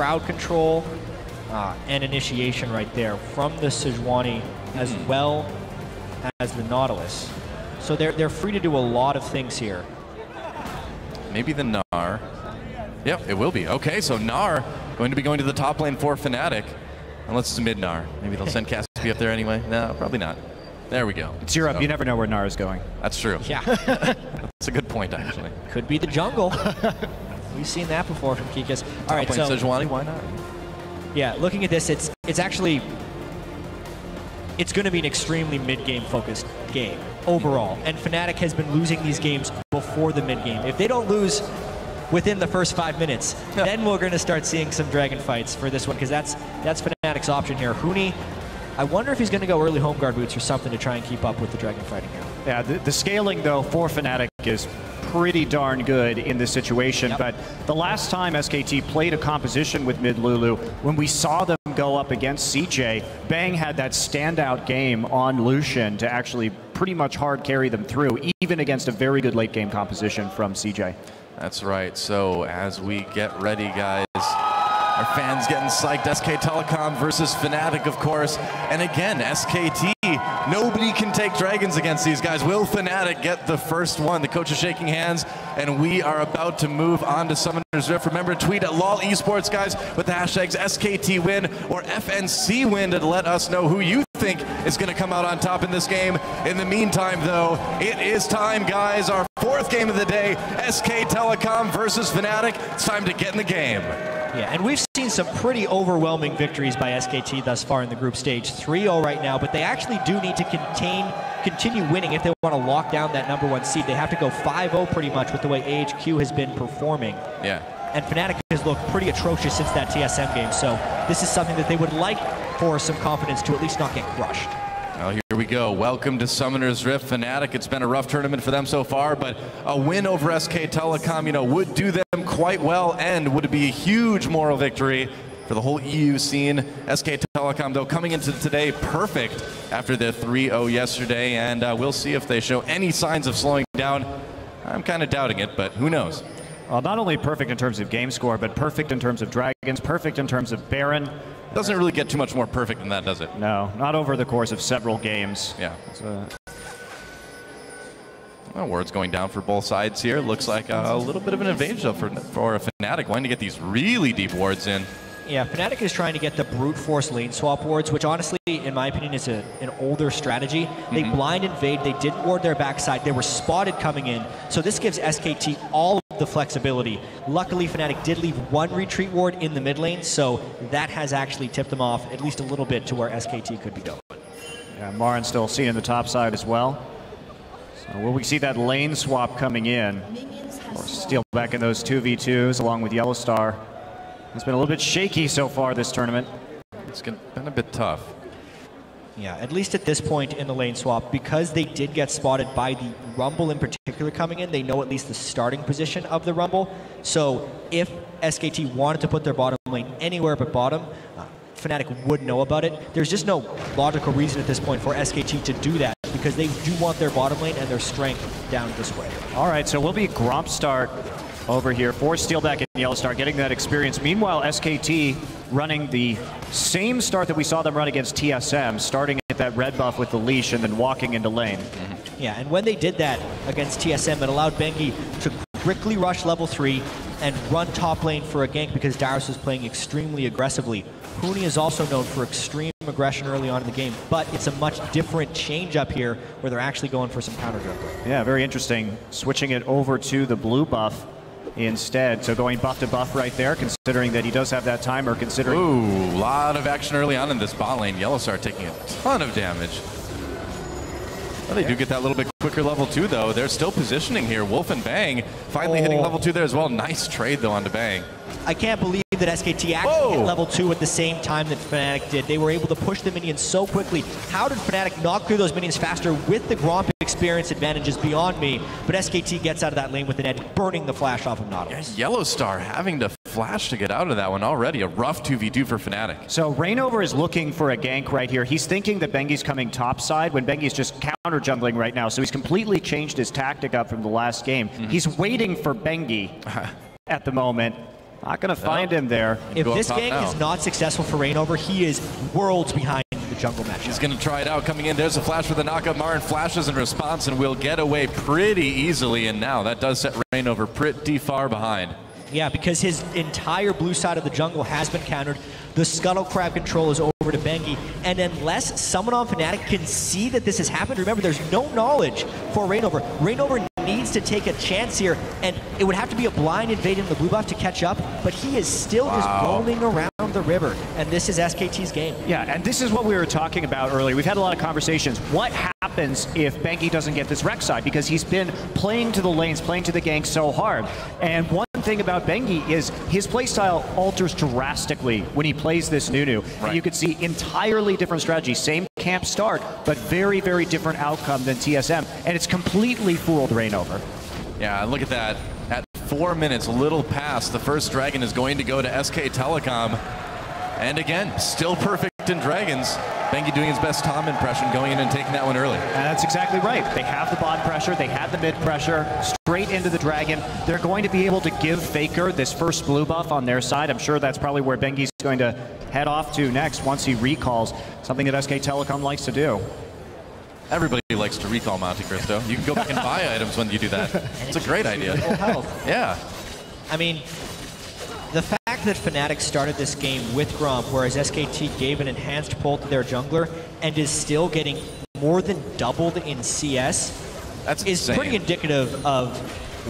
crowd control and initiation right there from the Sejuani as well as the Nautilus. So they're free to do a lot of things here. Maybe the Gnar. Yep, it will be. Okay, so Gnar going to be going to the top lane for FNATIC. Unless it's a mid Gnar. Maybe they'll send Caspi up there anyway. No, probably not. There we go. It's Europe. So, you never know where Gnar is going. That's true. Yeah. That's a good point, actually. Could be the jungle. We've seen that before from Kikas. All right, so Sejuani, why not? Yeah, looking at this, it's actually going to be an extremely mid-game focused game overall. And FNATIC has been losing these games before the mid-game. If they don't lose within the first 5 minutes, then we're going to start seeing some dragon fights for this one, because that's FNATIC's option here. Huni, I wonder if he's going to go early home guard boots or something to try and keep up with the dragon fighting here. Yeah, the scaling, though, for FNATIC is pretty darn good in this situation. But the last time SKT played a composition with mid Lulu, when we saw them go up against CJ, Bang had that standout game on Lucian to actually pretty much hard carry them through, even against a very good late game composition from CJ. That's right. So as we get ready, guys, our fans getting psyched. SK Telecom versus FNATIC, of course. And again, SKT, nobody can take dragons against these guys. Will FNATIC get the first one? The coach is shaking hands, and we are about to move on to Summoner's Rift. Remember, tweet at LOL Esports, guys, with the hashtags SKT win or FNC win to let us know who you think is going to come out on top in this game. In the meantime, though, it is time, guys. Our fourth game of the day, SK Telecom versus FNATIC. It's time to get in the game. Yeah, and we've seen some pretty overwhelming victories by SKT thus far in the group stage. 3-0 right now, but they actually do need to continue winning if they want to lock down that #1 seed. They have to go 5-0 pretty much with the way AHQ has been performing. Yeah. And FNATIC has looked pretty atrocious since that TSM game, so this is something that they would like for some confidence to at least not get crushed. Well, here we go. Welcome to Summoner's Rift. FNATIC, it's been a rough tournament for them so far, but a win over SK Telecom, you know, would do them quite well, and would be a huge moral victory for the whole EU scene. SK Telecom, though, coming into today perfect after their 3-0 yesterday, and we'll see if they show any signs of slowing down. I'm kind of doubting it, but who knows? Well, not only perfect in terms of game score, but perfect in terms of dragons, perfect in terms of Baron. Doesn't really get too much more perfect than that, does it? No, not over the course of several games. Yeah. Well, word's going down for both sides here. Looks like a little bit of an advantage for a FNATIC, wanting to get these really deep wards in. Yeah, FNATIC is trying to get the brute force lane swap wards, which honestly, in my opinion, is an older strategy. They blind invade, they didn't ward their backside, they were spotted coming in, so this gives SKT all of the flexibility. Luckily, FNATIC did leave one retreat ward in the mid lane, so that has actually tipped them off at least a little bit to where SKT could be going. Yeah, Marin still seeing the top side as well. So will we see that lane swap coming in? Or steal back in those 2v2s along with Yellowstar? It's been a little bit shaky so far this tournament. It's been a bit tough. Yeah, at least at this point in the lane swap, because they did get spotted by the Rumble in particular coming in, they know at least the starting position of the Rumble. So if SKT wanted to put their bottom lane anywhere but bottom, FNATIC would know about it. There's just no logical reason at this point for SKT to do that, because they do want their bottom lane and their strength down this way. All right, so we'll be Gromp start over here for Steelback and Yellowstar, getting that experience. Meanwhile, SKT running the same start that we saw them run against TSM, starting at that red buff with the leash and then walking into lane. Yeah, and when they did that against TSM, it allowed Bengi to quickly rush level 3 and run top lane for a gank because Darius was playing extremely aggressively. Huni is also known for extreme aggression early on in the game, but it's a much different change up here where they're actually going for some counter jungling. Yeah, very interesting. Switching it over to the blue buff instead. So going buff to buff right there, considering that he does have that timer, considering... Ooh, a lot of action early on in this bot lane. Yellowstar taking a ton of damage. Well, they do get that little bit quicker level 2, though. They're still positioning here. Wolf and Bang finally hitting level 2 there as well. Nice trade, though, onto Bang. I can't believe that SKT actually hit level 2 at the same time that FNATIC did. They were able to push the minions so quickly. How did FNATIC knock through those minions faster with the Gromp experience advantages beyond me? But SKT gets out of that lane with an edge, burning the flash off of Nautilus. Yeah, Yellowstar having to flash to get out of that one already. A rough 2v2 for FNATIC. So Rainover is looking for a gank right here. He's thinking that Bengi's coming top side when Bengi's just counter jungling right now. So he's completely changed his tactic up from the last game. He's waiting for Bengi at the moment. Not going to find him there. If this gank is not successful for Reignover, he is worlds behind the jungle matchup. He's going to try it out. Coming in, there's a flash for the knockup. Marin flashes in response and will get away pretty easily. And now that does set Reignover pretty far behind. Yeah, because his entire blue side of the jungle has been countered. The Scuttle Crab control is over to Bengi. And unless someone on FNATIC can see that this has happened, remember, there's no knowledge for Reignover. Reignover needs to take a chance here, and it would have to be a blind invade in the blue buff to catch up, but he is still just rolling around the river, and this is SKT's game. Yeah, and this is what we were talking about earlier. We've had a lot of conversations. What happens if Bengi doesn't get this Rex side? Because he's been playing to the lanes, playing to the gank so hard. And one thing about Bengi is his playstyle alters drastically when he plays this Nunu. Right. And you could see entirely different strategy. Same camp start, but very, very different outcome than TSM. And it's completely fooled Reignover. Yeah, look at that. At 4 minutes, a little past, the first Dragon is going to go to SK Telecom. And again, still perfect in Dragons. Bengi doing his best Tom impression, going in and taking that one early. And that's exactly right. They have the bot pressure, they had the mid pressure, straight into the Dragon. They're going to be able to give Faker this first blue buff on their side. I'm sure that's probably where Bengi's going to head off to next once he recalls, something that SK Telecom likes to do. Everybody likes to recall Monte Cristo. You can go back and buy items when you do that. It's a great idea. Yeah. I mean, the fact that FNATIC started this game with Gromp, whereas SKT gave an enhanced pull to their jungler and is still getting more than doubled in CS, that's is insane. Pretty indicative of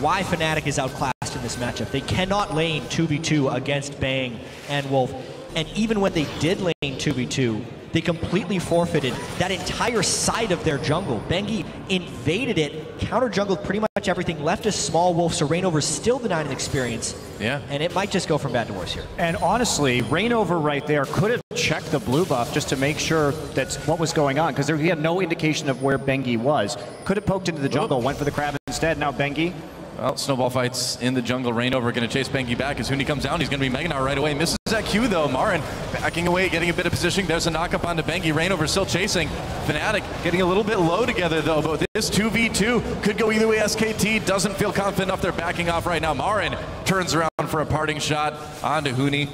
why FNATIC is outclassed in this matchup. They cannot lane 2v2 against Bang and Wolf, and even when they did lane 2v2, they completely forfeited that entire side of their jungle. Bengi invaded it, counter-jungled pretty much everything, left a small Wolf, so Reignover's still denying an experience. Yeah. And it might just go from bad to worse here. And honestly, Reignover right there could have checked the blue buff just to make sure that's what was going on, because he had no indication of where Bengi was. Could have poked into the jungle, went for the crab instead. Now Bengi. Well, snowball fights in the jungle. Reignover going to chase Bengi back. As Huni comes down, he's going to be Meganar right away. Misses that Q though. Marin backing away, getting a bit of positioning. There's a knock up onto Bengi. Reignover still chasing. FNATIC getting a little bit low together though. But this 2v2 could go either way. SKT doesn't feel confident enough. They're backing off right now. Marin turns around for a parting shot onto Huni.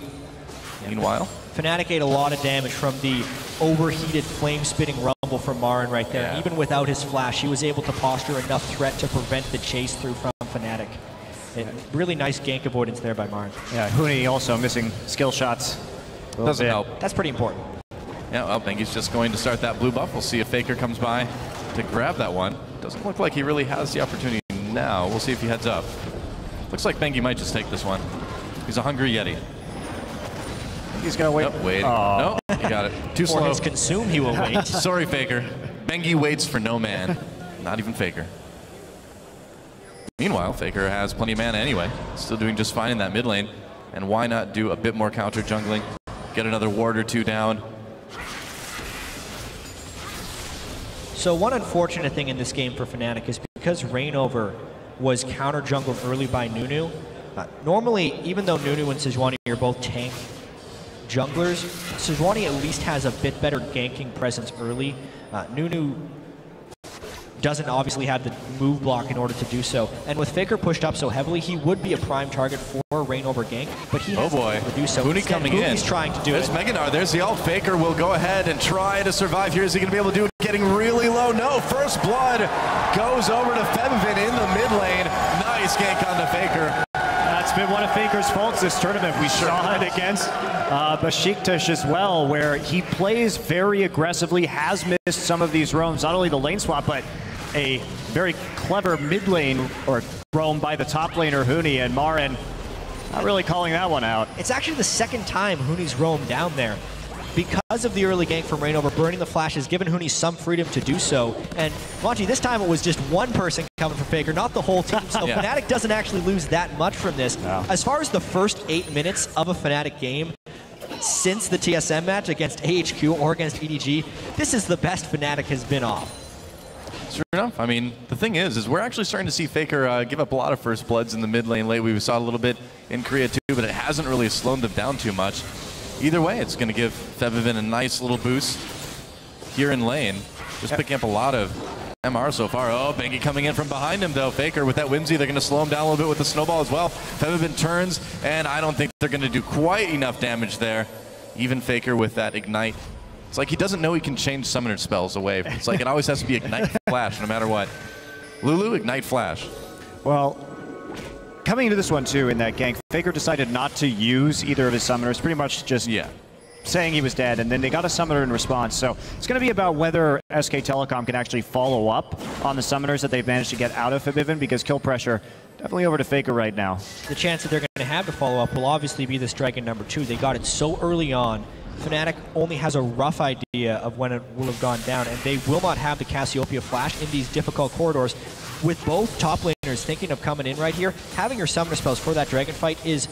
Meanwhile, FNATIC ate a lot of damage from the overheated flame-spitting rumble from Marin right there. Yeah. Even without his flash, he was able to posture enough threat to prevent the chase through from FNATIC. Really nice gank avoidance there by Marin. Yeah, Huni also missing skill shots. Doesn't help. That's pretty important. Yeah, well, Bengi's just going to start that blue buff. We'll see if Faker comes by to grab that one. Doesn't look like he really has the opportunity now. We'll see if he heads up. Looks like Bengi might just take this one. He's a hungry Yeti. He's gonna wait. Nope, wait. No, he got it. Too slow. For his consume, he will wait. Sorry, Faker. Bengi waits for no man. Not even Faker. Meanwhile, Faker has plenty of mana anyway. Still doing just fine in that mid lane. And why not do a bit more counter jungling? Get another ward or two down. So one unfortunate thing in this game for FNATIC is because Reignover was counter jungled early by Nunu. Normally, even though Nunu and Sejuani are both tank junglers, Sejuani at least has a bit better ganking presence early. Nunu doesn't obviously have the move block in order to do so. And with Faker pushed up so heavily, he would be a prime target for Reignover gank, but he hasn't been able to do so. Huni coming in. He's trying to do There's Meganar. There's the ult. Faker will go ahead and try to survive here. Is he going to be able to do it? Getting really low. No. First blood goes over to Febvin in the mid lane. Nice gank onto Faker. That's been one of Faker's faults this tournament. We saw it against Besiktas as well, where he plays very aggressively, has missed some of these roams, not only the lane swap, but a very clever mid lane or roam by the top laner Huni, and Marin not really calling that one out. It's actually the second time Huni's roamed down there. Because of the early gank from Reignover, burning the flash has given Huni some freedom to do so. And Monty, this time it was just one person coming for Faker, not the whole team. So Yeah. FNATIC doesn't actually lose that much from this. No. As far as the first 8 minutes of a FNATIC game, since the TSM match against AHQ or against EDG, this is the best FNATIC has been off. Sure enough. I mean, the thing is we're actually starting to see Faker give up a lot of first bloods in the mid lane late. We saw a little bit in Korea too, but it hasn't really slowed them down too much. Either way, it's going to give Febvin a nice little boost here in lane. Just picking up a lot of MR so far. Oh, Bengi coming in from behind him, though. Faker with that Whimsy. They're going to slow him down a little bit with the snowball as well. FNATIC turns, and I don't think they're going to do quite enough damage there. Even Faker with that Ignite. It's like he doesn't know he can change summoner spells away. It's like it always has to be Ignite Flash no matter what. Lulu, Ignite Flash. Well, coming into this one, too, in that gank, Faker decided not to use either of his summoners, pretty much just saying he was dead, and then they got a summoner in response. So it's going to be about whether SK Telecom can actually follow up on the summoners that they've managed to get out of FNATIC, because kill pressure definitely over to Faker right now. The chance that they're going to have to follow up will obviously be this Dragon number 2. They got it so early on. FNATIC only has a rough idea of when it will have gone down, and they will not have the Cassiopeia flash in these difficult corridors. With both top laners thinking of coming in right here, having your summoner spells for that Dragon fight is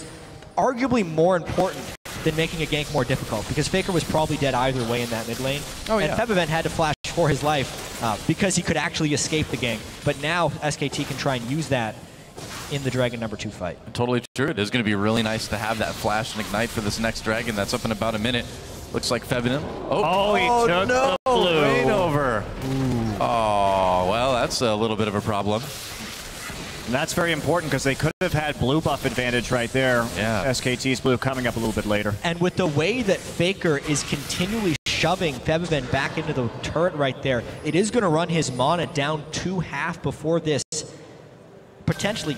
arguably more important than making a gank more difficult, because Faker was probably dead either way in that mid lane. And FNATIC had to flash for his life because he could actually escape the gank. But now SKT can try and use that in the Dragon number 2 fight. Totally true. It is going to be really nice to have that flash and Ignite for this next Dragon. That's up in about a minute. Looks like FNATIC. He took the blue. Rain over. Oh, well, that's a little bit of a problem. And that's very important, because they could have had blue buff advantage right there. SKT's blue coming up a little bit later. And with the way that Faker is continually shoving FNATIC back into the turret right there, it is going to run his mana down to half before this potentially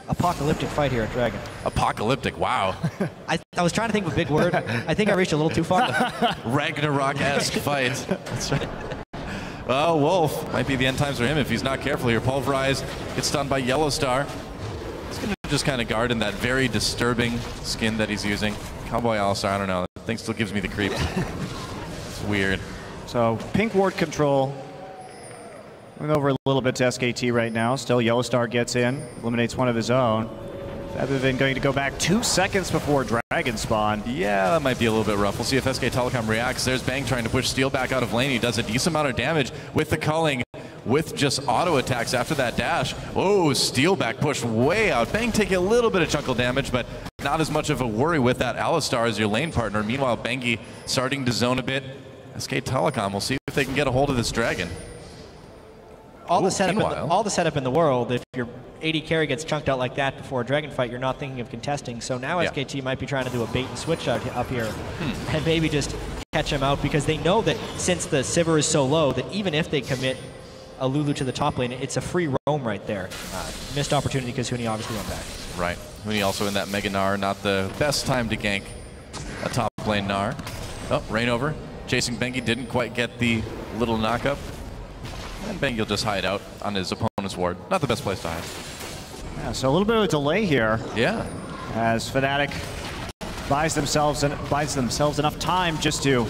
apocalyptic fight here at Dragon. Apocalyptic, wow. I was trying to think of a big word. I think I reached a little too far. Ragnarok-esque fight. That's right. Well, Wolf might be the end times for him if he's not careful here. Pulverize gets stunned by Yellowstar. He's going to just kind of guard in that very disturbing skin that he's using. Cowboy Alistar, I don't know. That thing still gives me the creeps. It's weird. So, pink ward control. Going over a little bit to SKT right now. Still, Yellowstar gets in, eliminates one of his own. FNATIC going to go back 2 seconds before Dragon spawn. Yeah, that might be a little bit rough. We'll see if SK Telecom reacts. There's Bang trying to push Steel back out of lane. He does a decent amount of damage with the culling, with just auto attacks after that dash. Oh, Steel back push way out. Bang taking a little bit of chunkle damage, but not as much of a worry with that Alistar as your lane partner. Meanwhile, Bengi starting to zone a bit. SK Telecom, we'll see if they can get a hold of this Dragon. All the setup in the world, if your AD carry gets chunked out like that before a Dragon fight, you're not thinking of contesting. So now SKT might be trying to do a bait and switch up here and maybe just catch him out, because they know that since the Sivir is so low, that even if they commit a Lulu to the top lane, it's a free roam right there. Missed opportunity because Huni obviously went back. Right. Huni also in that Mega Gnar. Not the best time to gank a top lane Gnar. Oh, rain over. Chasing Bengi didn't quite get the little knockup. And Bengi will just hide out on his opponent's ward. Not the best place to hide. Yeah, so a little bit of a delay here. Yeah. As FNATIC buys themselves enough time just to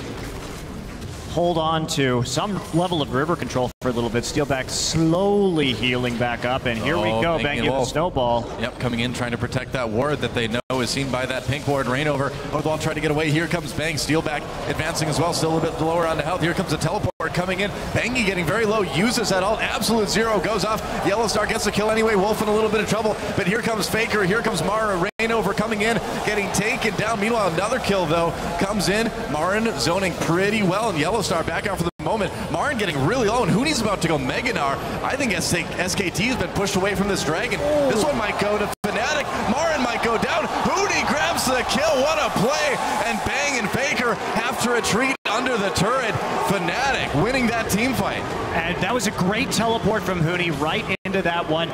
hold on to some level of river control for a little bit. Steelback slowly healing back up, and here we go, Bengi with the snowball. Yep, coming in, trying to protect that ward that they know is seen by that pink ward. Rain over. Ball trying to get away. Here comes Bang. Steelback advancing as well, still a bit lower on the health. Here comes the teleport coming in. Bengi getting very low, uses that ult. Absolute zero goes off. Yellowstar gets the kill anyway. Wolf in a little bit of trouble, but here comes Faker. Here comes Mara. Rain over coming in, getting taken down. Meanwhile, another kill though comes in. Marin zoning pretty well, and Yellowstar back out for the moment. Marin getting really low, and Huni's about to go Mega Gnar. I think SKT has been pushed away from this Dragon. This one might go to FNATIC. Marin might go down. Huni grabs the kill. What a play! And Bang and Faker have to retreat under the turret. FNATIC winning that team fight. And that was a great teleport from Huni right into that one.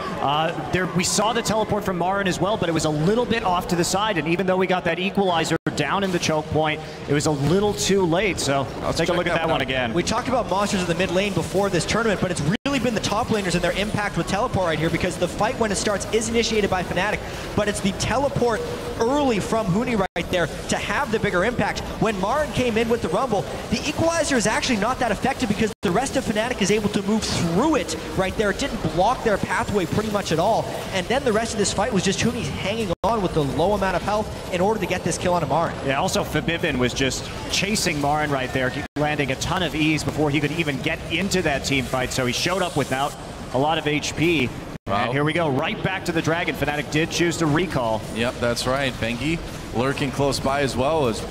We saw the teleport from Marin as well, but it was a little bit off to the side. And even though we got that equalizer down in the choke point, it was a little too late. So let's take a look at that one again. We talked about monsters in the mid lane before this tournament, but it's really been the top laners and their impact with teleport right here, because the fight when it starts is initiated by FNATIC, but it's the teleport early from Huni right there to have the bigger impact. When Marin came in with the Rumble, the equalizer is actually not that effective because the rest of FNATIC is able to move through it right there. It didn't block their pathway pretty much at all. And then the rest of this fight was just Huni hanging on with the low amount of health in order to get this kill on Marin. Yeah, also FNATIC was just chasing Marin right there, landing a ton of ease before he could even get into that team fight. So he showed up without a lot of HP. Wow. And here we go, right back to the Dragon. FNATIC did choose to recall. Yep, that's right. Bengi lurking close by as well, as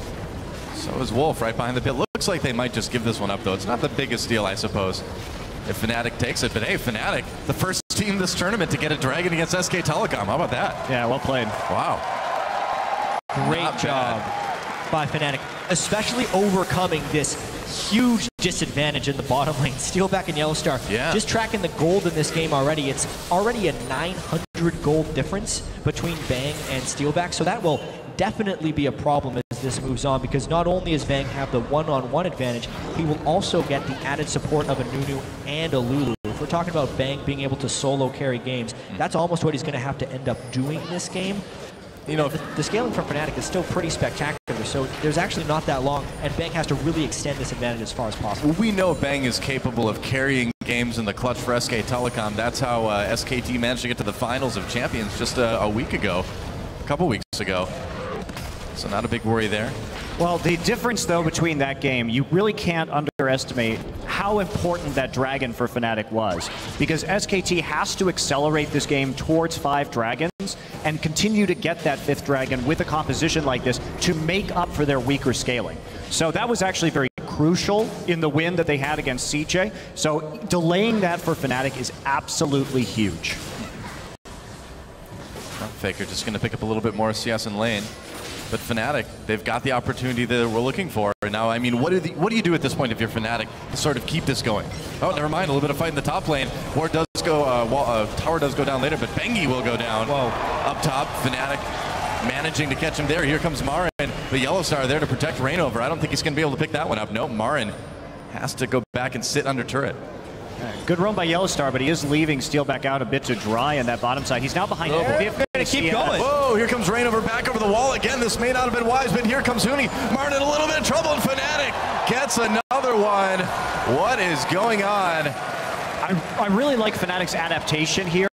so is Wolf right behind the pit. Looks like they might just give this one up though. It's not the biggest deal, I suppose. if FNATIC takes it. But hey, FNATIC, the first team this tournament to get a Dragon against SK Telecom. How about that? Yeah, well played. Wow. Great job by FNATIC, especially overcoming this huge disadvantage in the bottom lane. Steelback and Yellowstar, just tracking the gold in this game already. It's already a 900 gold difference between Bang and Steelback, so that will definitely be a problem as this moves on, because not only does Bang have the one-on-one advantage, he will also get the added support of a Nunu and a Lulu. If we're talking about Bang being able to solo carry games, that's almost what he's going to have to end up doing this game. You know, the scaling from FNATIC is still pretty spectacular, so there's actually not that long, and Bang has to really extend this advantage as far as possible. Well, we know Bang is capable of carrying games in the clutch for SK Telecom. That's how SKT managed to get to the finals of champions just a week ago, a couple weeks ago. So not a big worry there. Well, the difference, though, between that game, you really can't underestimate how important that Dragon for FNATIC was. Because SKT has to accelerate this game towards 5 Dragons and continue to get that 5th Dragon with a composition like this to make up for their weaker scaling. So that was actually very crucial in the win that they had against CJ. So delaying that for FNATIC is absolutely huge. Well, Faker just going to pick up a little bit more CS in lane. But FNATIC, they've got the opportunity that we're looking for. Now, I mean, what do you do at this point if you're FNATIC to sort of keep this going? Oh, never mind, a little bit of fight in the top lane. Ward does go, tower does go down later, but Bengi will go down. Whoa. Up top, FNATIC managing to catch him there. Here comes Marin, the Yellowstar there to protect Reignover. I don't think he's going to be able to pick that one up. No, Marin has to go back and sit under turret. Good run by Yellowstar, but he is leaving Steelback out a bit to dry on that bottom side. He's now behind. They're going to keep going. Whoa, here comes Reignover back over the wall again. This may not have been wise, but here comes Huni. Martin in a little bit of trouble, and FNATIC gets another one. What is going on? I really like FNATIC's adaptation here,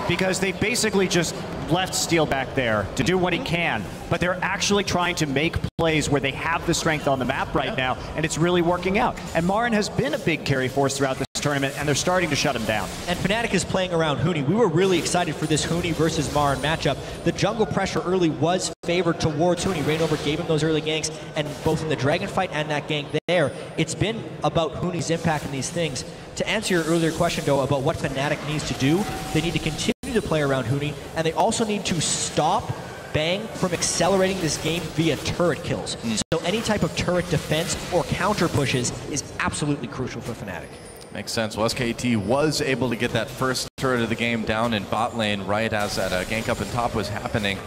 because they basically just left Steelback there to do what he can, but they're actually trying to make plays where they have the strength on the map right now, and it's really working out. And Marin has been a big carry force throughout this tournament, and they're starting to shut him down. And FNATIC is playing around Huni. We were really excited for this Huni versus Marin matchup. The jungle pressure early was favored towards Huni. Reignover gave him those early ganks, and both in the Dragon fight and that gank there, it's been about Huni's impact in these things. To answer your earlier question, though, about what FNATIC needs to do, they need to continue to play around Huni, and they also need to stop Bang from accelerating this game via turret kills. So any type of turret defense or counter pushes is absolutely crucial for FNATIC. Makes sense. Well, SKT was able to get that first turret of the game down in bot lane right as that gank up in top was happening.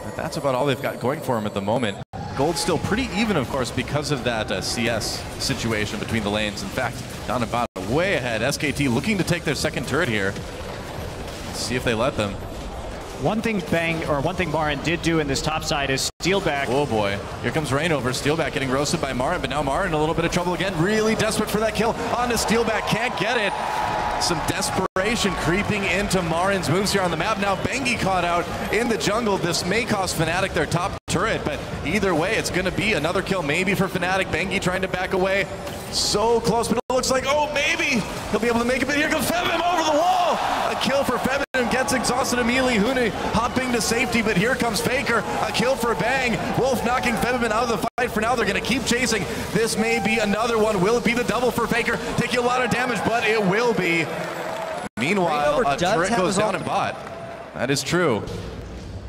But that's about all they've got going for them at the moment. Gold's still pretty even, of course, because of that CS situation between the lanes. In fact, down in bot, way ahead. SKT looking to take their second turret here. Let's see if they let them. One thing Marin did do in this top side is Steelback. Oh boy, here comes Reignover. Steelback getting roasted by Marin, but now Marin in a little bit of trouble again. Really desperate for that kill. Onto Steelback, can't get it. Some desperation creeping into Marin's moves here on the map. Now Bengi caught out in the jungle. This may cost FNATIC their top turret, but either way, it's going to be another kill maybe for FNATIC. Bengi trying to back away. So close, but it looks like, oh, maybe he'll be able to make it. But here comes Febim over the wall. A kill for Febim, gets exhausted immediately. Huni hopping to safety, but here comes Faker. A kill for Bang. Wolf knocking Febim out of the fight for now. They're going to keep chasing. This may be another one. Will it be the double for Faker? Taking a lot of damage, but it will be. Meanwhile, a turret goes down in bot. That is true.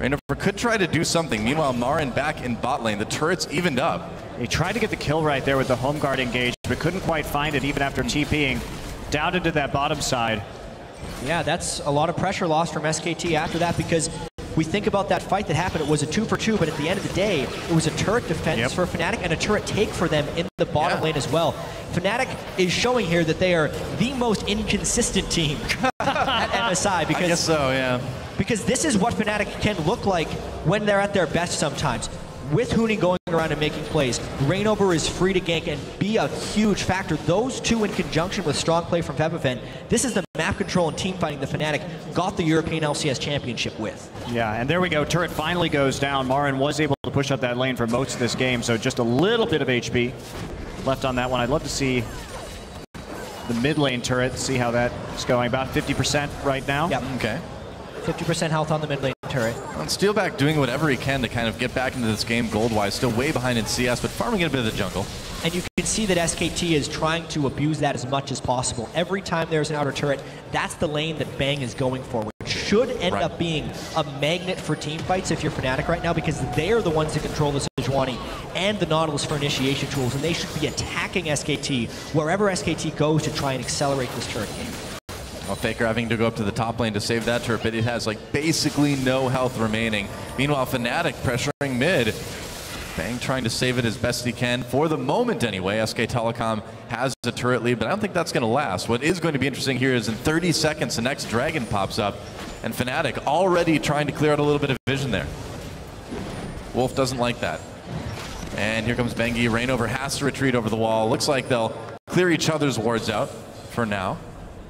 Reignover could try to do something. Meanwhile, Marin back in bot lane. The turret's evened up. He tried to get the kill right there with the home guard engaged, but couldn't quite find it even after TPing down into that bottom side. Yeah, that's a lot of pressure lost from SKT after that, because we think about that fight that happened. It was a 2-for-2, but at the end of the day, it was a turret defense for FNATIC and a turret take for them in the bottom lane as well. FNATIC is showing here that they are the most inconsistent team at MSI. Because, I guess so, yeah. Because this is what FNATIC can look like when they're at their best sometimes. With Huni going around and making plays, Reignover is free to gank and be a huge factor. Those two in conjunction with strong play from Febifen, this is the map control and team fighting the FNATIC got the European LCS Championship with. Yeah, and there we go. Turret finally goes down. Marin was able to push up that lane for most of this game, so just a little bit of HP left on that one. I'd love to see the mid lane turret, see how that is going. About 50% right now. Yep. Okay. 50% health on the mid lane turret. And Steelback doing whatever he can to kind of get back into this game gold-wise. Still way behind in CS, but farming in a bit of the jungle. And you can see that SKT is trying to abuse that as much as possible. Every time there's an outer turret, that's the lane that Bang is going for, which should end up being a magnet for team fights if you're Fnatic right now, because they are the ones that control the Sejuani and the Nautilus for initiation tools, and they should be attacking SKT wherever SKT goes to try and accelerate this turret game. Well, Faker having to go up to the top lane to save that turret, but it has like basically no health remaining. Meanwhile, Fnatic pressuring mid. Bang trying to save it as best he can. For the moment anyway, SK Telecom has a turret lead, but I don't think that's going to last. What is going to be interesting here is in 30 seconds, the next dragon pops up, and Fnatic already trying to clear out a little bit of vision there. Wolf doesn't like that. And here comes Bengi. Reignover has to retreat over the wall. Looks like they'll clear each other's wards out for now.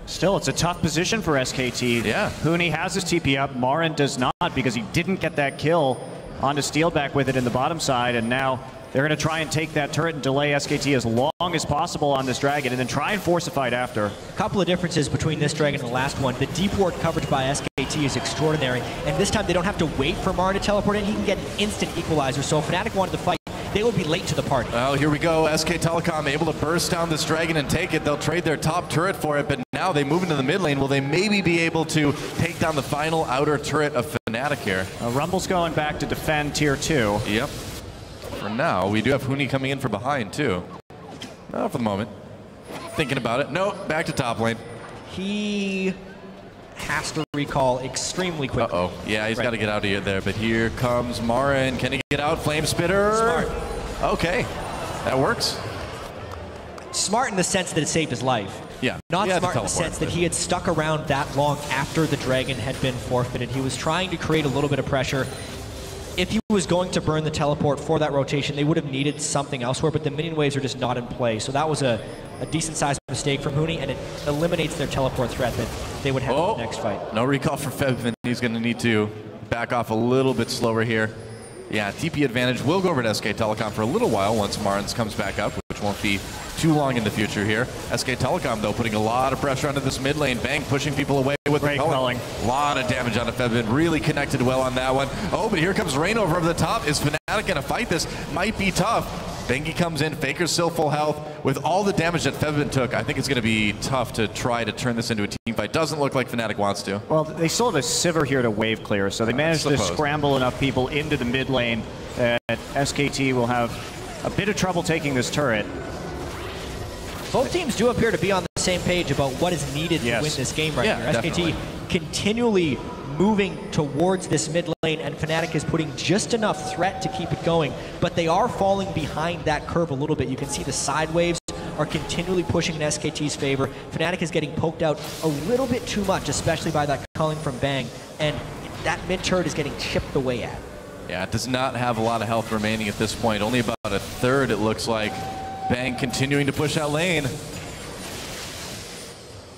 Still, it's a tough position for SKT. Yeah. Huni has his TP up. Marin does not, because he didn't get that kill onto Steelback with it in the bottom side, and now they're going to try and take that turret and delay SKT as long as possible on this dragon, and then try and force a fight after. A couple of differences between this dragon and the last one. The deep ward coverage by SKT is extraordinary, and this time they don't have to wait for Marin to teleport in. He can get an instant equalizer, so if Fnatic wanted to fight, they would be late to the party. Well, here we go. SK Telecom able to burst down this dragon and take it. They'll trade their top turret for it, but now they move into the mid lane. Will they maybe be able to take down the final outer turret of Fnatic here? Rumble's going back to defend tier 2. Yep. For now, we do have Huni coming in from behind, too. Not for the moment. Thinking about it. No, back to top lane. He has to recall extremely quickly. Uh-oh. Yeah, he's got to get out of here there, but here comes Marin. Can he get out? Flame Spitter. Smart. Okay. That works. Smart in the sense that it saved his life. Yeah. Not smart in the sense that he had stuck around that long after the dragon had been forfeited. He was trying to create a little bit of pressure. If he was going to burn the teleport for that rotation, they would have needed something elsewhere, but the minion waves are just not in play. So that was a decent-sized mistake from Huni, and it eliminates their teleport threat that they would have in the next fight. No recall for Fevin. He's going to need to back off a little bit slower here. Yeah, TP advantage will go over to SK Telecom for a little while once Marins comes back up, which won't be too long in the future here. SK Telecom, though, putting a lot of pressure onto this mid lane. Bang pushing people away with the culling. A lot of damage onto Fevin. Really connected well on that one. Oh, but here comes Reignover over the top. Is Fnatic going to fight this? Might be tough. Bengi comes in. Faker's still full health. With all the damage that Fevin took, I think it's going to be tough to try to turn this into a team fight. Doesn't look like Fnatic wants to. Well, they still have a Sivir here to wave clear, so they managed to scramble enough people into the mid lane that SKT will have a bit of trouble taking this turret. Both teams do appear to be on the same page about what is needed to win this game right here. SKT continually moving towards this mid lane, and Fnatic is putting just enough threat to keep it going, but they are falling behind that curve a little bit. You can see the side waves are continually pushing in SKT's favor. Fnatic is getting poked out a little bit too much, especially by that culling from Bang, and that mid turret is getting chipped away at. Yeah, it does not have a lot of health remaining at this point. Only about a third, it looks like. Bang continuing to push that lane.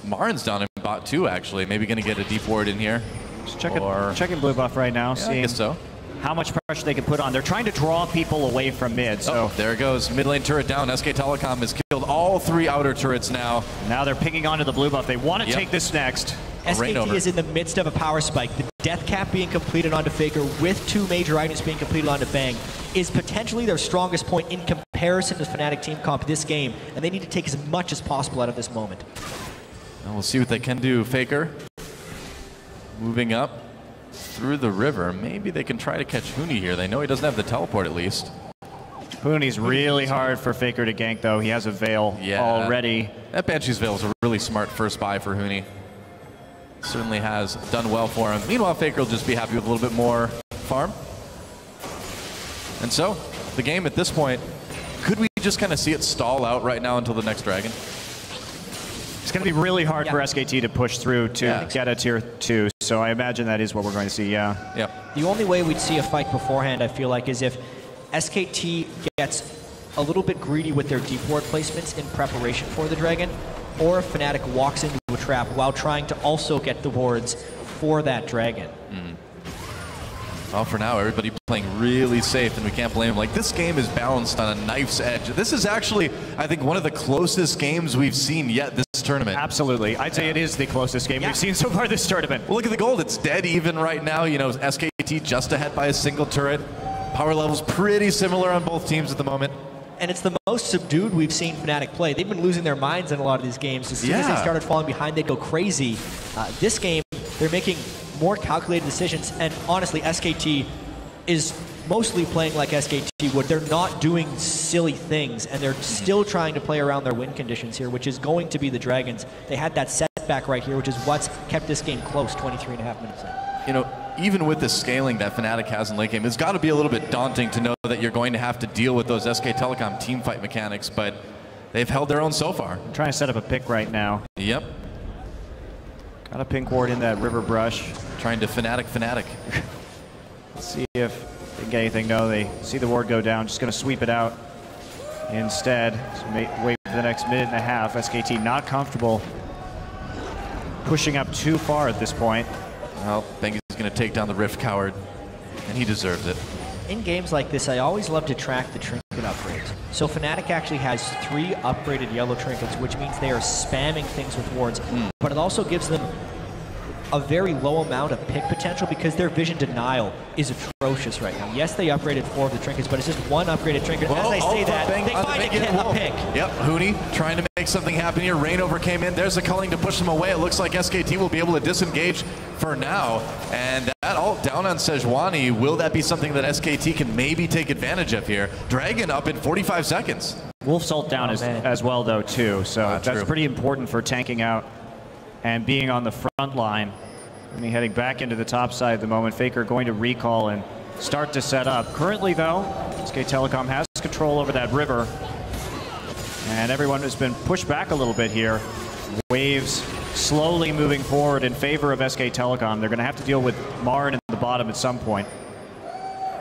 Marin's down in bot 2, actually. Maybe going to get a deep ward in here. Just checking blue buff right now, seeing I guess so. How much pressure they can put on. They're trying to draw people away from mid. So there it goes. Mid lane turret down. SK Telecom has killed all 3 outer turrets now. Now they're pinging onto the blue buff. They want to take this next. SKT is in the midst of a power spike. The death cap being completed onto Faker with 2 major items being completed onto Bang is potentially their strongest point in comparison to Fnatic team comp this game, and they need to take as much as possible out of this moment. And we'll see what they can do. Faker moving up through the river. Maybe they can try to catch Huni here. They know he doesn't have the teleport at least. Huni's really hard for Faker to gank, though. He has a Veil already. That Banshee's Veil is a really smart first buy for Huni. Certainly has done well for him. Meanwhile, Faker will just be happy with a little bit more farm. And so, the game at this point, could we just kind of see it stall out right now until the next dragon? It's going to be really hard for SKT to push through to get a tier 2, so I imagine that is what we're going to see, The only way we'd see a fight beforehand, I feel like, is if SKT gets a little bit greedy with their deep ward placements in preparation for the dragon, or if Fnatic walks into a trap while trying to also get the wards for that dragon. Well, for now, everybody playing really safe, and we can't blame them. Like, this game is balanced on a knife's edge. This is actually, I think, one of the closest games we've seen yet this tournament. Absolutely. I'd say it is the closest game we've seen so far this tournament. Well, look at the gold. It's dead even right now. You know, SKT SKT just ahead by a single turret. Power levels pretty similar on both teams at the moment. And it's the most subdued we've seen Fnatic play. They've been losing their minds in a lot of these games. As soon as they started falling behind, they'd go crazy. This game, they're making more calculated decisions. And honestly, SKT is mostly playing like SKT would. They're not doing silly things, and they're still trying to play around their win conditions here, which is going to be the Dragons. They had that setback right here, which is what's kept this game close 23.5 minutes in. You know, even with the scaling that Fnatic has in late game, it's got to be a little bit daunting to know that you're going to have to deal with those SK Telecom team fight mechanics, but they've held their own so far. I'm trying to set up a pick right now. Yep. Got a pink ward in that river brush. Trying to Fnatic. Let's see if they can get anything. No, they see the ward go down. Just going to sweep it out instead. So wait for the next minute and a half. SKT not comfortable pushing up too far at this point. Well, Bengi's going to take down the Rift Coward, and he deserves it. In games like this, I always love to track the trinket upgrades. So Fnatic actually has 3 upgraded yellow trinkets, which means they are spamming things with wards, but it also gives them a very low amount of pick potential because their vision denial is atrocious right now. Yes, they upgraded 4 of the trinkets, but it's just 1 upgraded trinket. As I say that, they find a pick. Yep, Huni trying to make something happen here. Rainover came in. There's a culling to push them away. It looks like SKT will be able to disengage for now. And that ult down on Sejuani. Will that be something that SKT can maybe take advantage of here? Dragon up in 45 seconds. Wolf's ult down as well, though, too. So that's pretty important for tanking out and being on the front line. Heading back into the top side at the moment. Faker going to recall and start to set up. Currently, though, SK Telecom has control over that river. And everyone has been pushed back a little bit here. Waves slowly moving forward in favor of SK Telecom. They're going to have to deal with Marin in the bottom at some point.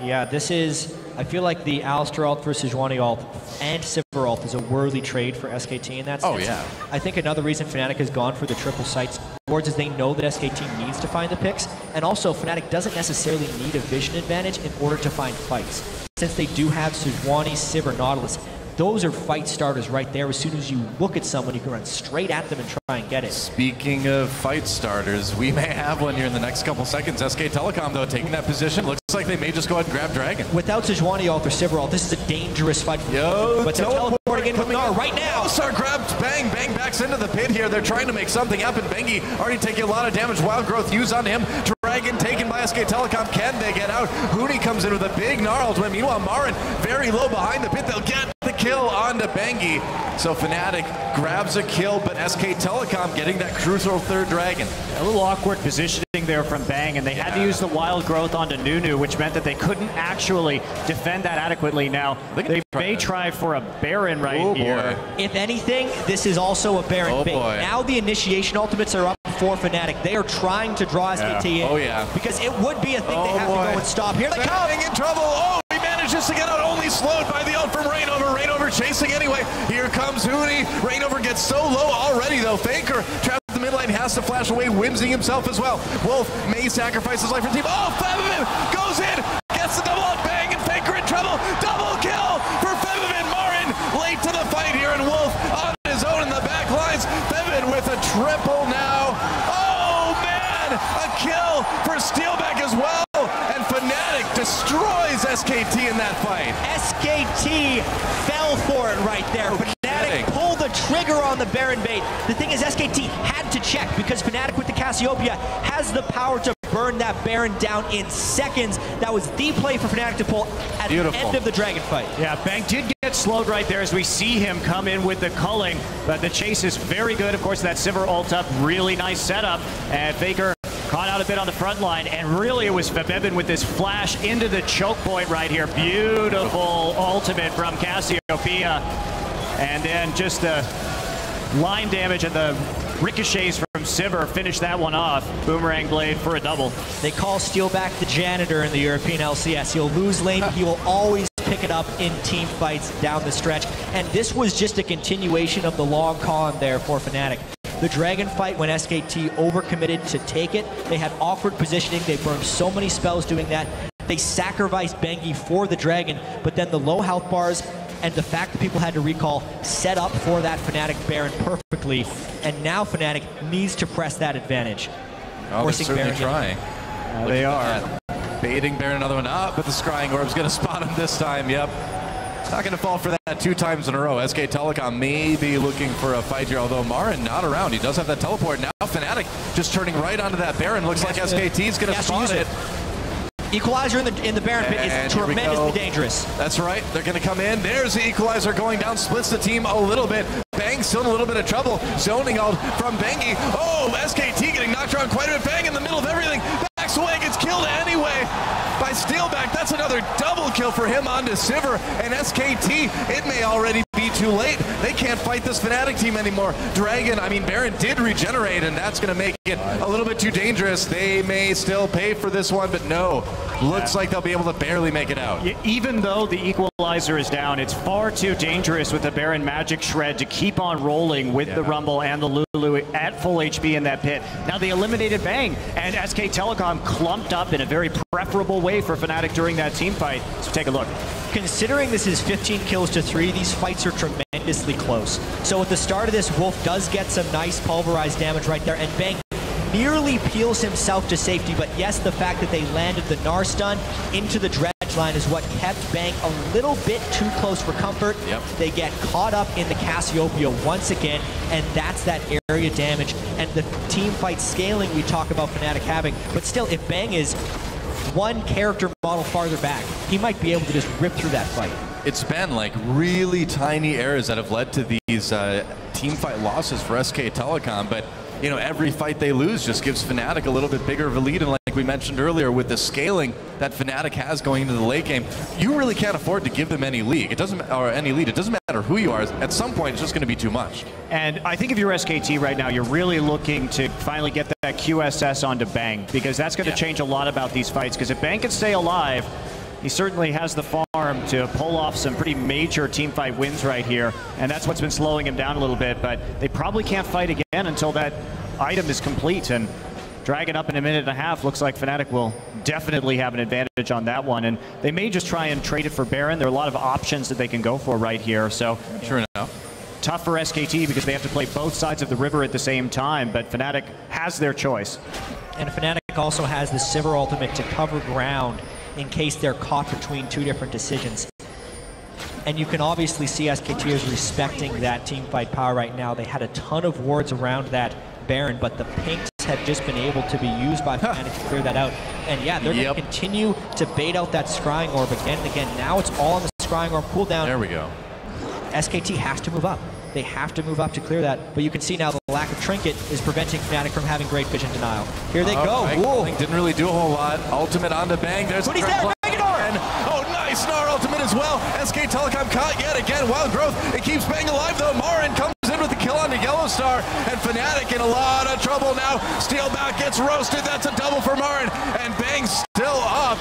Yeah, this is, I feel like the Alistar ult versus Sejuani ult and Sivir ult is a worthy trade for SKT in that sense. Oh, yeah. I think another reason Fnatic has gone for the triple sites boards is they know that SKT needs to find the picks, and also Fnatic doesn't necessarily need a vision advantage in order to find fights. Since they do have Sejuani, Sivir, Nautilus, those are fight starters right there. As soon as you look at someone, you can run straight at them and try and get it. Speaking of fight starters, we may have one here in the next couple seconds. SK Telecom, though, taking that position. Looks like they may just go ahead and grab Dragon. Without Sejuani ult or Sivir ult, this is a dangerous fight. But they're teleporting in from Gnar right now. Alistar grabs Bang. Bang backs into the pit here. They're trying to make something happen. Bengi already taking a lot of damage. Wild Growth used on him. Dragon taken by SK Telecom. Can they get out? Huni comes in with a big gnarled win. Meanwhile, Marin very low behind the pit. They'll get the kill onto Bengi. So Fnatic grabs a kill, but SK Telecom getting that crucial 3rd Dragon. A little awkward positioning there from Bang, and they had to use the Wild Growth onto Nunu, which meant that they couldn't actually defend that adequately. Now, they may try for a Baron right here. If anything, this is also a Baron bait. Now the initiation ultimates are up for Fnatic. They are trying to draw SKT in. Because it would be a thing they have to go and stop. Here they come! In trouble! Oh, he manages to get out, only slowed by the ult from Rainover. Rainover chasing anyway. Here comes Huni. Rainover gets so low already, though. Faker trapped the mid lane, has to flash away, whimsing himself as well. Wolf may sacrifice his life for the team. Oh, Febiven goes in, gets the double up, Bang, and Faker in trouble. Double kill for Febiven. Marin late to the fight here, and Wolf on his own in the back lines. Febiven with a triple now. Oh, man, a kill for Steelback as well. And Fnatic destroys SKT in that fight. SKT fell for it right there. Fnatic pulled the trigger on the Baron bait. The thing is, SKT had to check because Fnatic with the Cassiopeia has the power to burn that Baron down in seconds. That was the play for Fnatic to pull at the end of the Dragon fight. Yeah, Bang did get slowed right there as we see him come in with the culling, but the chase is very good. Of course, that Sivir ult up, really nice setup, and Faker caught out a bit on the front line, and really it was Febiven with this flash into the choke point right here. Beautiful ultimate from Cassiopeia, and then just the line damage and the ricochets from Sivir finish that one off. Boomerang blade for a double. They call Steelback the janitor in the European LCS. He'll lose lane, he will always pick it up in team fights down the stretch. And this was just a continuation of the long con there for Fnatic. The Dragon fight, when SKT overcommitted to take it, they had awkward positioning. They burned so many spells doing that. They sacrificed Bengi for the Dragon, but then the low health bars and the fact that people had to recall set up for that Fnatic Baron perfectly, and now Fnatic needs to press that advantage. Oh, they're certainly trying. They are. baiting Baron another one up, but the Scrying Orb's going to spot him this time. Yep. Not going to fall for that 2 times in a row. SK Telecom may be looking for a fight here, although Marin not around. He does have that teleport. Now FNATIC just turning right onto that Baron. Looks like SKT's going to spot it. Equalizer in the Baron pit is tremendously dangerous. That's right. They're going to come in. There's the Equalizer going down. Splits the team a little bit. Bang still in a little bit of trouble. Zoning out from Bengi. Oh, SKT getting knocked around quite a bit. Bang in the middle of everything. Backs away, gets killed anyway by Steelback. That's another double kill for him onto Sivir. And SKT, it may already be too late. They can't fight this FNATIC team anymore. Baron did regenerate, and that's going to make it a little bit too dangerous. They may still pay for this one, but no. Looks like they'll be able to barely make it out. Even though the Equalizer is down, it's far too dangerous with the Baron Magic Shred to keep on rolling with the Rumble and the Lulu at full HP in that pit. Now they eliminated Bang, and SK Telecom clumped up in a very preferable way for FNATIC during that team fight. So take a look. Considering this is 15 kills to 3, these fights are tremendously close. So at the start of this, Wolf does get some nice pulverized damage right there, and Bang nearly peels himself to safety, but yes, the fact that they landed the Gnar stun into the dredge line is what kept Bang a little bit too close for comfort. Yep. They get caught up in the Cassiopeia once again, and that's that area damage and the team fight scaling we talk about FNATIC having. But still, if Bang is one character model farther back, he might be able to just rip through that fight. It's been like really tiny errors that have led to these team fight losses for SK Telecom, but you know, every fight they lose just gives FNATIC a little bit bigger of a lead, and like we mentioned earlier, with the scaling that FNATIC has going into the late game, you really can't afford to give them any lead. It doesn't matter who you are. At some point, it's just going to be too much. And I think if you're SKT right now, you're really looking to finally get that QSS onto Bang, because that's going to change a lot about these fights. Because if Bang can stay alive, he certainly has the farm to pull off some pretty major team fight wins right here, and that's what's been slowing him down a little bit. But they probably can't fight again until that item is complete, and dragging up in a minute and a half, looks like FNATIC will definitely have an advantage on that one, and they may just try and trade it for Baron. There are a lot of options that they can go for right here, so sure enough. Tough for SKT because they have to play both sides of the river at the same time, but FNATIC has their choice. And FNATIC also has the Sivir ultimate to cover ground in case they're caught between 2 different decisions. And you can obviously see SKT is respecting that team fight power right now. They had a ton of wards around that Baron, but the pinks have just been able to be used by FNATIC to clear that out. And yeah, they're going to continue to bait out that Scrying Orb again and again. Now it's all on the Scrying Orb cooldown. There we go. SKT has to move up. They have to move up to clear that. But you can see now the lack of Trinket is preventing FNATIC from having great vision denial. Here they go. Whoa. Didn't really do a whole lot. Ultimate onto Bang. There's but he's dead. Oh, nice Gnar ultimate as well. SK Telecom caught yet again. Wild growth. It keeps Bang alive though. Marin comes in with the kill on the Yellow Star, and FNATIC in a lot of trouble now. Steelback gets roasted. That's a double for Marin, and Bang still up.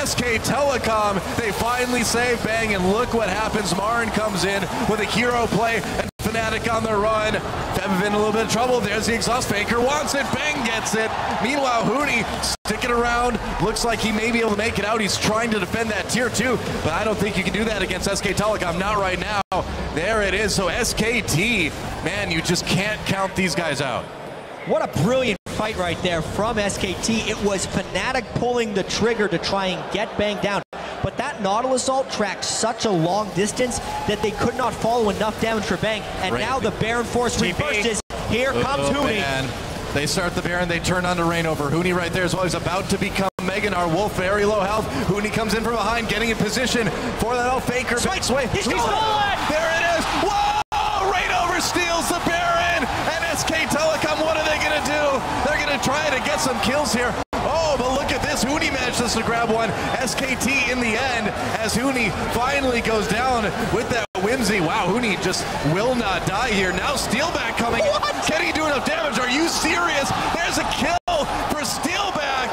SK Telecom, they finally save Bang, and look what happens. Marin comes in with a hero play, and FNATIC on the run. Feb in a little bit of trouble. There's the exhaust. Faker wants it. Bang gets it. Meanwhile, Huni sticking around. Looks like he may be able to make it out. He's trying to defend that tier 2, but I don't think you can do that against SK Telecom. Not right now. There it is. So SKT, man, you just can't count these guys out. What a brilliant fight right there from SKT. It was FNATIC pulling the trigger to try and get Bang down. But that Nautilus ult tracked such a long distance that they could not follow enough damage for Bang. And now the Baron Force reverses. Here comes Huni. Man. They start the Baron, they turn on to Reignover. Huni right there as well. He's about to become Megan. Our Wolf, very low health. Huni comes in from behind, getting in position for that ult. Faker. Switch. He's stolen! There it is. Whoa! Reignover steals the Baron. And SK Telecom, what are they going to do? They're going to try to get some kills here. Oh, but look at this. Huni manages to grab one. SKT in the end, as Huni finally goes down with that Whimsy. Wow, Huni just will not die here. Now Steelback coming. What? Can he do enough damage? Are you serious? There's a kill for Steelback.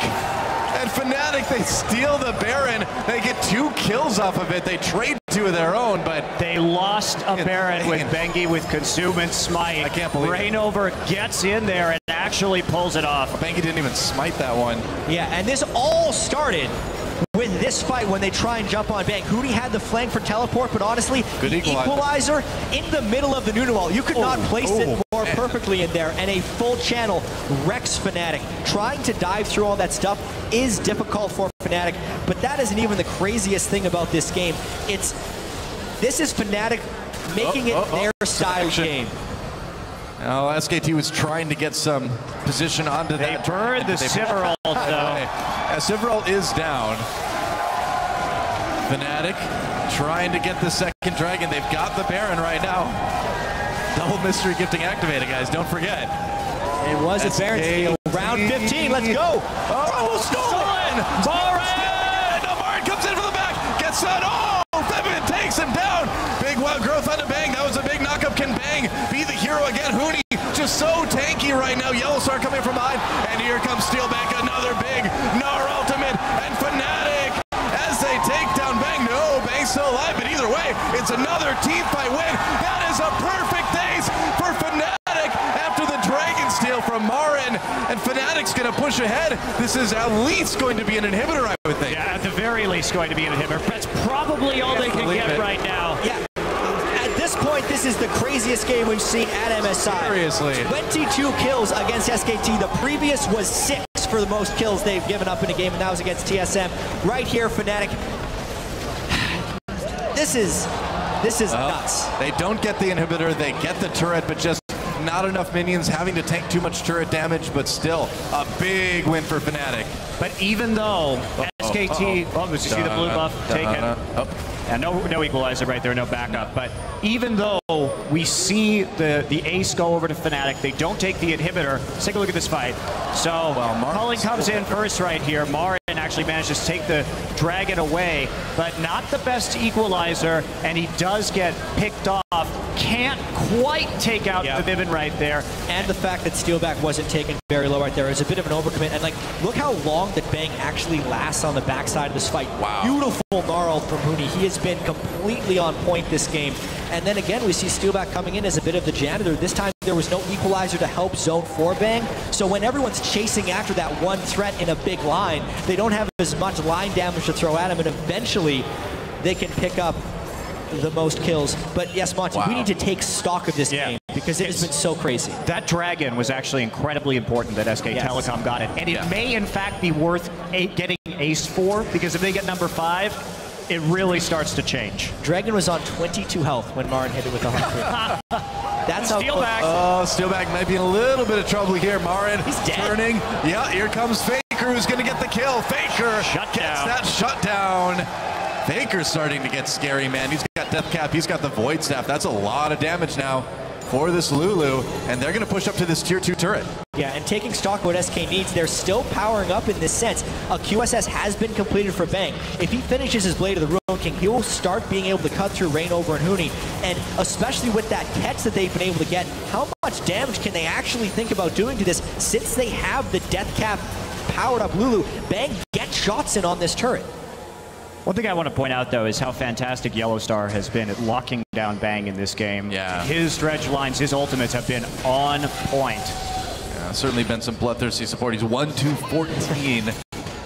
And FNATIC, they steal the Baron. They get 2 kills off of it. They trade 2 of their own, but they lost a Baron with Bengi with Consume and Smite. I can't believe Reignover gets in there and actually pulls it off. Bengi didn't even smite that one. Yeah, and this all started with this fight when they try and jump on Bang. Hootie had the flank for teleport, but honestly, good the equalizer in the middle of the Nuno wall. You could not place it more perfectly in there, and a full channel wrecks Fnatic. Trying to dive through all that stuff is difficult for Fnatic, but that isn't even the craziest thing about this game. This is Fnatic making it their style game. Now, SKT was trying to get some position onto that. They burned the Siverald, though. Siverald is down. Fnatic trying to get the second dragon. They've got the Baron right now. Double mystery gifting activated, guys. Don't forget. It was a Baron steal. Round 15. Let's go. Oh, stolen! Marin! No, Marin comes in from the back. Gets set. Oh, Femin takes him down. Big wild growth onto Bang. That was a big knockup. Can Bang be the hero again? Hootie just so tanky right now. Yellowstar coming from behind. And here comes Steelback. Another big Gnar ultimate. And Fnatic as they take down Bang. No, Bang's still alive. But either way, it's another team fight win. That is a perfect days for Fnatic after the Dragon steal from Marin. And Fnatic's going to push ahead. This is at least going to be an inhibitor, I would think. Yeah, at the very least going to be an inhibitor. That's probably all they can get right now. Yeah. At this point, this is the craziest game we've seen at MSI. Seriously. 22 kills against SKT. The previous was 6 for the most kills they've given up in a game, and that was against TSM. Right here, Fnatic. This is nuts. They don't get the inhibitor. They get the turret, but just not enough minions, having to tank too much turret damage, but still a big win for Fnatic. But even though SKT, did you see the blue buff taken? And no equalizer right there, no backup. But even though we see the ace go over to Fnatic, they don't take the inhibitor. Let's take a look at this fight. So Culling comes in first right here. Marin actually manages to take the dragon away, but not the best equalizer, and he does get picked off. Can't quite take out the Vivin right there. And the fact that Steelback wasn't taken very low right there is a bit of an overcommit. And like, look how long that Bang actually lasts on the backside of this fight. Wow. Beautiful Gnarl from Hootie. He has been completely on point this game. And then again, we see Steelback coming in as a bit of the janitor. This time there was no equalizer to help zone for Bang. So when everyone's chasing after that one threat in a big line, they don't have as much line damage to throw at him, and eventually they can pick up the most kills. But yes, Monty, we need to take stock of this game because it has been so crazy. That dragon was actually incredibly important that SK Telecom got it. And it may, in fact, be worth getting ace for, because if they get number 5, it really starts to change. Dragon was on 22 health when Marin hit it with 100. That's how Steelback. Oh, Steelback might be in a little bit of trouble here. Marin turning. Yeah, here comes Faker, who's going to get the kill. Faker gets that shutdown. Faker's starting to get scary, man. He's got Death Cap. He's got the Void Staff. That's a lot of damage now for this Lulu, and they're going to push up to this tier 2 turret. Yeah, and taking stock of what SK needs, they're still powering up in this sense. A QSS has been completed for Bang. If he finishes his Blade of the Ruin King, he will start being able to cut through Reignover and Hootie, and especially with that catch that they've been able to get, how much damage can they actually think about doing to this since they have the Death Cap powered up Lulu? Bang gets shots in on this turret. One thing I want to point out, though, is how fantastic Yellowstar has been at locking down Bang in this game. Yeah. His dredge lines, his ultimates have been on point. Yeah, certainly been some bloodthirsty support. He's 1-2-14.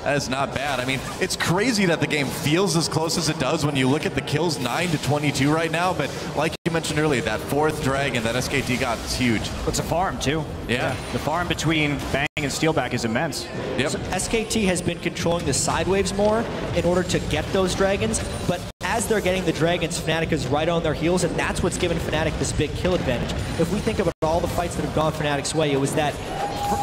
That is not bad. I mean, it's crazy that the game feels as close as it does when you look at the kills, 9-22 right now. But like you mentioned earlier, that 4th dragon that SKT got is huge. It's a farm, too. Yeah. The farm between Bang and Steelback is immense. Yep. So SKT has been controlling the side waves more in order to get those dragons, but as they're getting the dragons, Fnatic is right on their heels, and that's what's given Fnatic this big kill advantage. If we think about all the fights that have gone Fnatic's way, it was that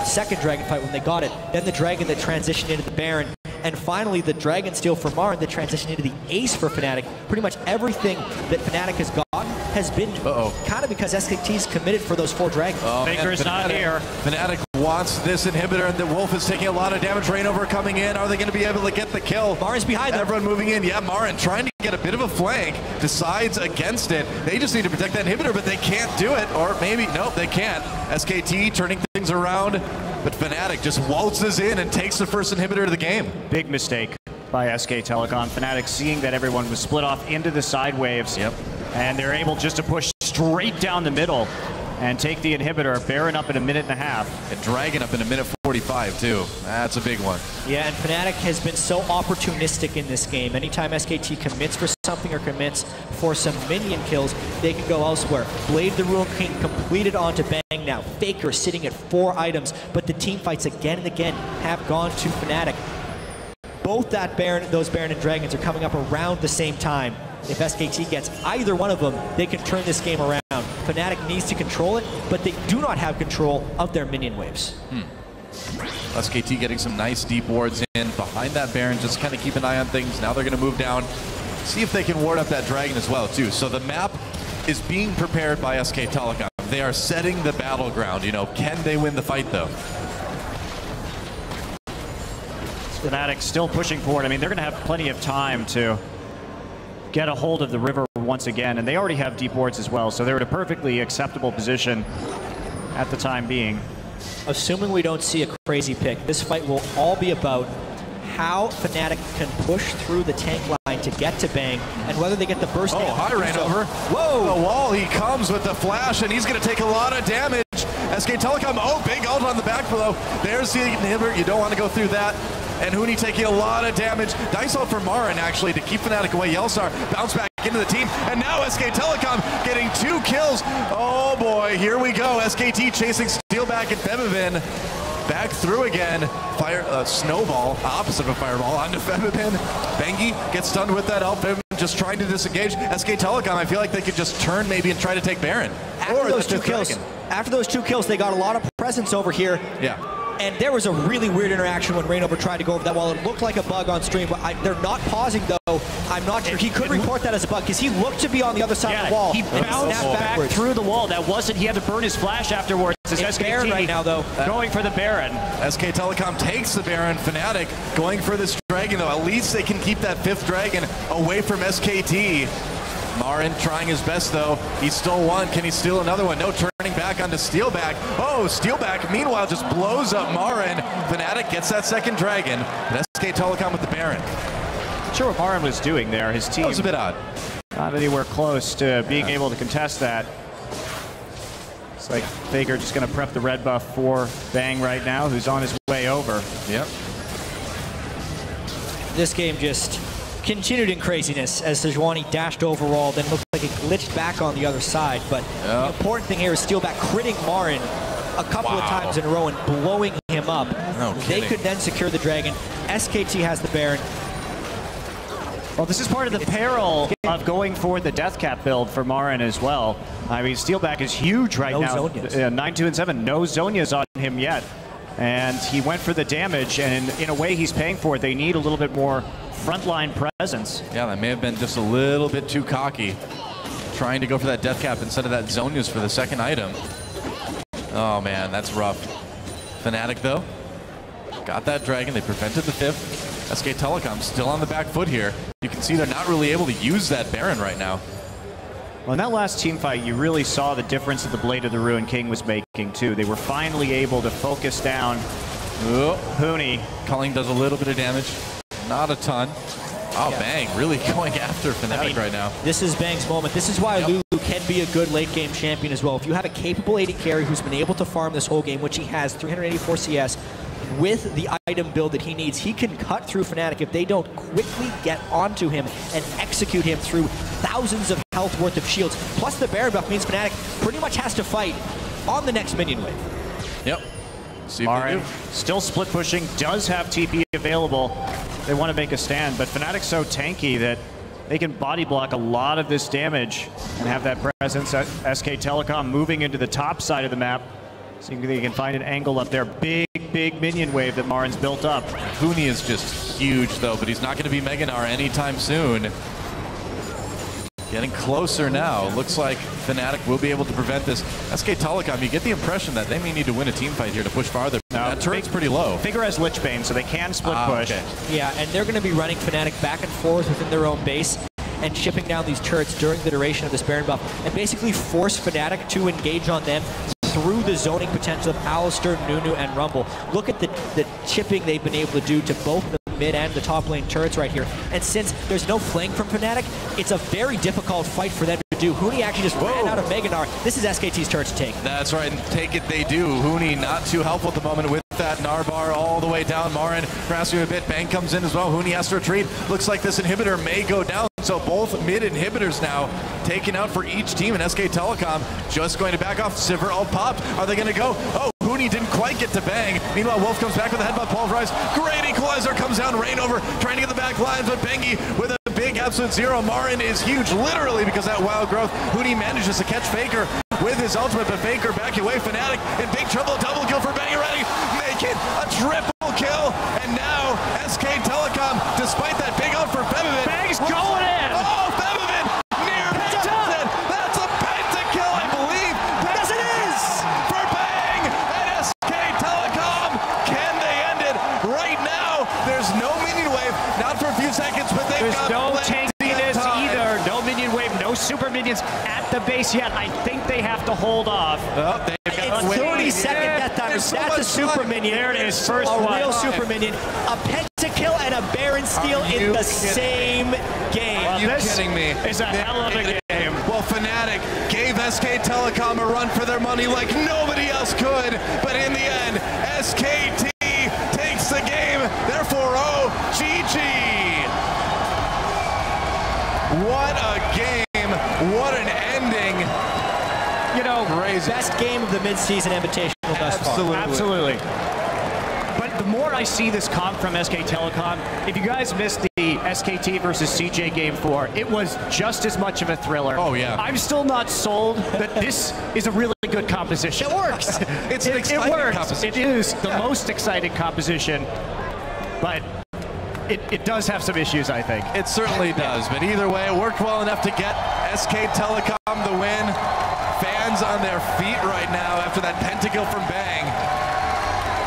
second dragon fight when they got it, then the dragon that transitioned into the Baron, and finally the dragon steal for Marin that transitioned into the ace for Fnatic. Pretty much everything that Fnatic has gotten has been kind of because SKT's committed for those 4 dragons. Faker's not here. Fnatic wants this inhibitor, and the Wolf is taking a lot of damage. Reignover coming in. Are they going to be able to get the kill? Marin's behind them. Everyone moving in. Yeah, Marin trying to get a bit of a flank, decides against it. They just need to protect that inhibitor, but they can't do it. Or maybe, nope, they can't. SKT turning things around, but Fnatic just waltzes in and takes the first inhibitor of the game. Big mistake by SK Telecom. Fnatic seeing that everyone was split off into the side waves. Yep. And they're able just to push straight down the middle. and take the inhibitor. Baron up in a minute and a half. And Dragon up in a minute 45 too. That's a big one. Yeah, and FNATIC has been so opportunistic in this game. Anytime SKT commits for something or commits for some minion kills, they can go elsewhere. Blade the Ruin King completed onto Bang now. Faker sitting at 4 items, but the team fights again and again have gone to FNATIC. Both those Baron and Dragons are coming up around the same time. If SKT gets either one of them, they can turn this game around. FNATIC needs to control it, but they do not have control of their minion waves. SKT getting some nice deep wards in behind that Baron, just kind of keep an eye on things. Now they're going to move down, see if they can ward up that Dragon as well too. So the map is being prepared by SK Telecom. They are setting the battleground. You know, can they win the fight though? FNATIC still pushing forward. I mean, they're going to have plenty of time to get a hold of the river once again, and they already have deep wards as well, so they're in a perfectly acceptable position at the time being. Assuming we don't see a crazy pick, this fight will all be about how FNATIC can push through the tank line to get to Bang, and whether they get the burst. Oh, high ran over. Whoa! The wall, he comes with the flash, and he's going to take a lot of damage. SK Telecom, oh, big ult on the back below. There's the inhibitor. You don't want to go through that. And Huni taking a lot of damage. Nice ult for Marin, actually, to keep FNATIC away. Yelstar bounce back into the team. And now SK Telecom getting 2 kills. Oh, boy, here we go. SKT chasing Steelback and Femibin. Back through again. Snowball, opposite of a fireball, onto Femibin. Bengi gets stunned with that ult. Femibin just trying to disengage. SK Telecom, I feel like they could just turn maybe and try to take Baron. After those 2 kills, they got a lot of presence over here. Yeah. And there was a really weird interaction when Rainover tried to go over that wall. It looked like a bug on stream, but they're not pausing, though. I'm not sure. He could report that as a bug, because he looked to be on the other side of the wall. He bounced back through the wall. That wasn't, he had to burn his flash afterwards. It's Baron right now, though. Going for the Baron. SK Telecom takes the Baron. FNATIC going for this Dragon, though. At least they can keep that 5th Dragon away from SKT. Marin trying his best, though. He stole one. Can he steal another one? No, turning back onto Steelback. Oh, Steelback, meanwhile, just blows up Marin. FNATIC gets that 2nd Dragon. But SK Telecom with the Baron. Not sure what Marin was doing there. His team that was a bit odd. Not anywhere close to being able to contest that. It's like Faker just going to prep the red buff for Bang right now, who's on his way over. Yep. This game just continued in craziness as Sejuani dashed overall, then looked like it glitched back on the other side. But the important thing here is Steelback critting Marin a couple of times in a row and blowing him up. They could then secure the Dragon. SKT has the Baron. Well, this is part of the peril of going for the death cap build for Marin as well. I mean, Steelback is huge right now. 9-2 and 7. No Zhonya's on him yet. And he went for the damage, and in a way he's paying for it. They need a little bit more frontline presence. Yeah, that may have been just a little bit too cocky, trying to go for that death cap instead of that Zhonya's for the 2nd item. Oh man, that's rough. FNATIC though, got that Dragon. They prevented the 5th. SK Telecom still on the back foot here. You can see they're not really able to use that Baron right now. Well, in that last team fight, you really saw the difference that the Blade of the Ruin King was making too. They were finally able to focus down Huni. Culling does a little bit of damage, not a ton. Oh, Yeah. Bang, really going after FNATIC right now. This is Bang's moment. This is why Lulu can be a good late game champion as well. If you have a capable AD carry who's been able to farm this whole game, which he has, 384 CS, with the item build that he needs, he can cut through FNATIC if they don't quickly get onto him and execute him through thousands of health worth of shields. Plus the Baron buff means FNATIC pretty much has to fight on the next minion wave. Yep. See if Marin they do. still split pushing, does have TP available. They want to make a stand, but FNATIC's so tanky that they can body block a lot of this damage and have that presence. SK Telecom moving into the top side of the map, so they can find an angle up there. Big minion wave that Marin's built up. Huni is just huge though, but he's not going to be Meganar anytime soon. Getting closer now. Looks like FNATIC will be able to prevent this. SK Telecom, you get the impression that they may need to win a team fight here to push farther. That turret's pretty low. Figure has Lichbane, so they can split push. Okay. Yeah, and they're going to be running FNATIC back and forth within their own base and chipping down these turrets during the duration of this Baron buff and basically force FNATIC to engage on them through the zoning potential of Alistair, Nunu, and Rumble. Look at the chipping they've been able to do to both of them lane mid and the top lane turrets right here. And since there's no flank from FNATIC, it's a very difficult fight for them to do. Huni actually just ran out of Mega Gnar. This is SKT's turret to take. That's right, and take it they do. Huni not too helpful at the moment with that Gnar bar all the way down. Marin grasping a bit. Bang comes in as well. Huni has to retreat. Looks like this inhibitor may go down. So both mid inhibitors now taken out for each team, and SK Telecom just going to back off. Sivir all popped. Are they going to go? Oh, Huni didn't quite get to Bang. Meanwhile, Wolf comes back with a headbutt. Pulverize. Great equalizer comes down. Rain over, trying to get the back lines, but Bengi with a big absolute zero. Marin is huge, literally, because that wild growth. Huni manages to catch Faker with his ultimate, but Faker backing away. FNATIC in big trouble. Double kill for Bang already. Make it a triple kill, and now SK Telecom, despite that big out for Bevivin. Bang's going in. Oh, Bevivin near Penta. That's a pentakill, I believe. Yes, it is! For Bang and SK Telecom. Can they end it right now? There's no minion wave, not for a few seconds, but they've got no plenty tankiness of time. either. No minion wave, no super minions at the base yet. I think they have to hold off. Oh, they've got It's 30-second death time. There's so That's a much super time. minion. There it is, first a one. real super minion. A pentakill and a Baron steal Are in you the kidding? same game. Are you This kidding me? is a hell of a game. Well, FNATIC gave SK Telecom a run for their money like nobody else could, but in the end, SKT takes the game. Therefore, oh, GG. What a game. What an ending. You know, Crazy. Best game of the mid-season invitational thus far. absolutely. But the more I see this comp from SK Telecom, if you guys missed the SKT versus CJ Game 4, it was just as much of a thriller. Oh, yeah. I'm still not sold that this is a really good composition. It works. It's an exciting It works. composition. It is the most exciting composition, but it does have some issues, I think. It certainly does, but either way, it worked well enough to get SK Telecom the win. Fans on their feet right now after that pentakill from Bang.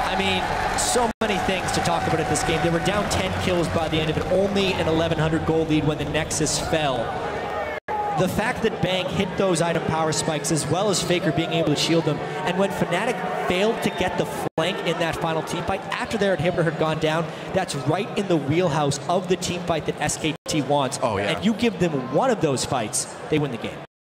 I mean, so many things to talk about at this game. They were down 10 kills by the end of it, only an 1,100 gold lead when the Nexus fell. The fact that Bang hit those item power spikes as well as Faker being able to shield them, and when FNATIC failed to get the flank in that final team fight after their inhibitor had gone down, that's right in the wheelhouse of the team fight that SKT wants. Oh, yeah. And you give them one of those fights, they win the game.